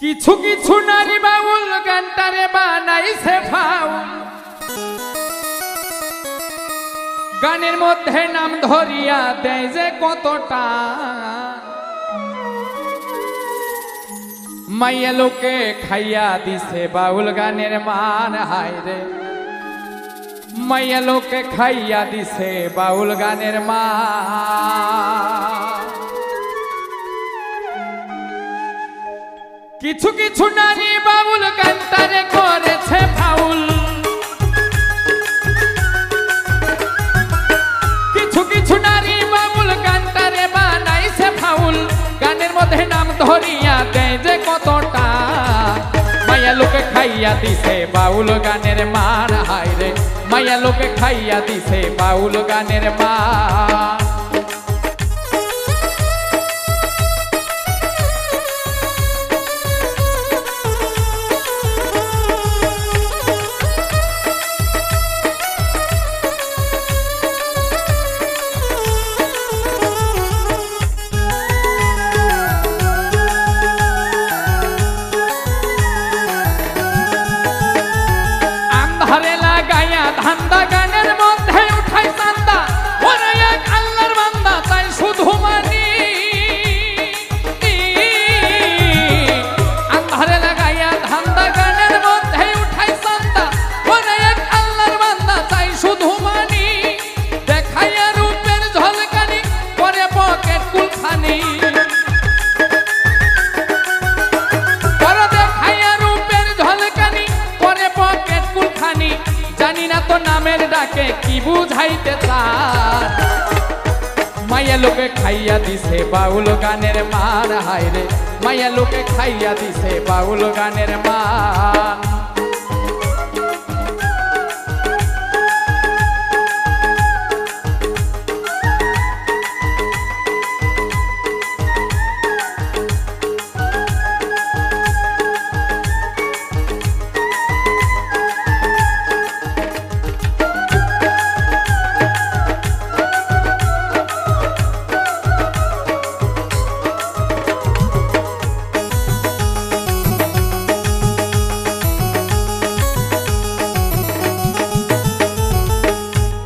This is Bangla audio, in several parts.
কিছু কিছু নারী বাউল গানটারে বানাইছে ফাউল, গানের মধ্যে নাম ধরিয়া দেয় যে কতটা। মাইয়া লোকে খাইয়া দিছে বাউল গানের মান, হায় রে মাইয়া লোকে খাইয়া দিছে বাউল গানের মান। কিছু কিছু নারী বাউল গানটারে করেছে ফাউল, কিছু কিছু নারী বাউল গানটারে বানাইছে ফাউল, গানের মধ্যে নাম ধরিয়া দেয় যে কতটা। মাইয়া লোকে খাইয়া দিছে বাউল গানের মান, হায় রে মাইয়া লোকে খাইয়া দিছে বাউল গানের মান। আন্ধারে লাগাইয়া ধান্দা গানের মধ্যে উঠাই চান্দা, ওরে এক আল্লাহর বান্দা তাই শুধু মানি। আন্ধারে লাগাইয়া ধান্দা গানের মধ্যে উঠাই চান্দা, ওরে এক আল্লাহর বান্দা তাই শুধু মানি। দেখাইয়া রূপের ঝলকানি করে পকেট কুলখানি, জানি না তো নামের ডাকে কি বুঝাইতে চান। মাইয়া লোকে খাইয়া দিছে বাউল গানের মান, হায় রে মাইয়া লোকে খাইয়া দিছে বাউল গানের মান।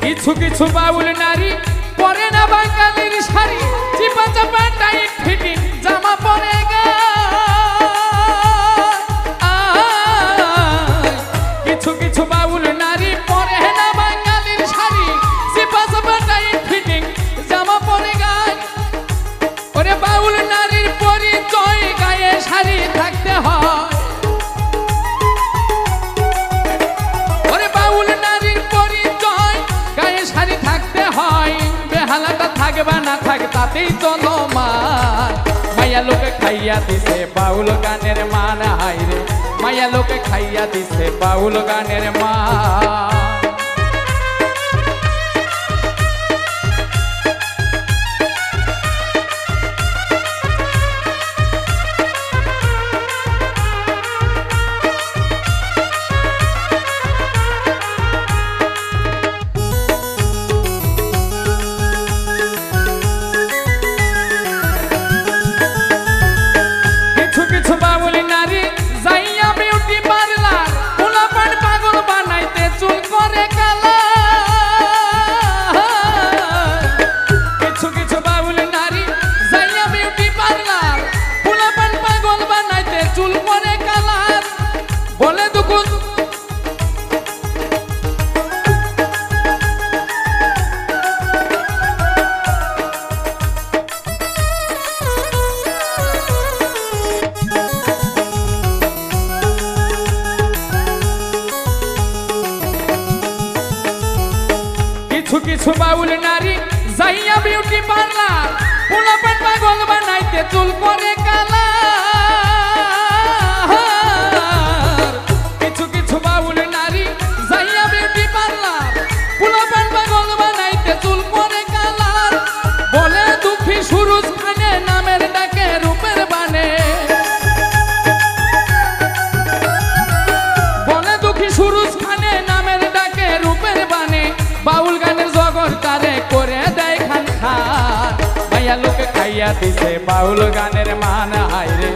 কিছু কিছু বাউল নারী পরে না বাঙালির শাড়ি, চিপা চাপা টাইট ফিটিং জামা পরে গায়। কিছু কিছু বাউল নারী পরে না বাঙালির শাড়ি, চিপা চাপা টাইট ফিটিং জামা পরে গায়। ওরে বাউল নারীর পরিচয় গায়ে শাড়ি থাকতে হয়, বেহালাটা থাকবে না থাক তাতেই চলমান। মাইয়া লোকে খাইয়া দিছে বাউল গানের মান, হায় রে মাইয়া লোকে খাইয়া দিছে বাউল গানের মান। কিছু কিছু বাউল নারী যাইয়া বিউটি পার্লার, পোলাপান পাগল বানাইতে চুল করে কালার। কিছু কিছু বাউল নারী যাইয়া বিউটি পার্লার, পোলাপান পাগল বানাইতে চুল করে কালার। বলে দুঃখী সুরুজ খানে নামের ডাকে রূপের বানে, বলে দুঃখী সুরুজ খানে নামের ডাকে রূপের বানে। বাউল গানের জগৎ তারে করে দেয় খান খান। মাইয়া লোকে খাইয়া দিছে বাউল গানের মান, হায় রে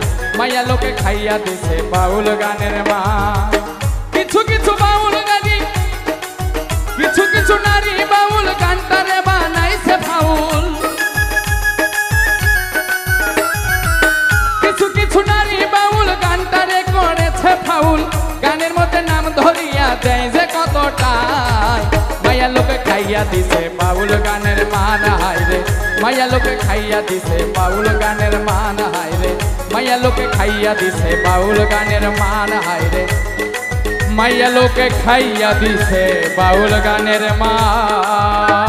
মায়া লোকে খাইয়া দিছে বাউল গানের মা কিছু কিছু বাউল গানি কিছু কিছু নারী বাউল গানটারে বানাইছে ফাউল কিছু কিছু নারী বাউল গানটারে করেছে ফাউল গানের মধ্যে নাম ধরিয়া দেয় যে কতটাই মায়া লোকে খাইয়া দিছে বাউল গানের মান হায়রে মায়া লোকে খাইয়া দিছে বাউল গানের মান হায়রে মায়া লোকে খাইয়া দিছে বাউল গানের মান হায়রে মায়া লোকে খাইয়া দিছে বাউল গানের মান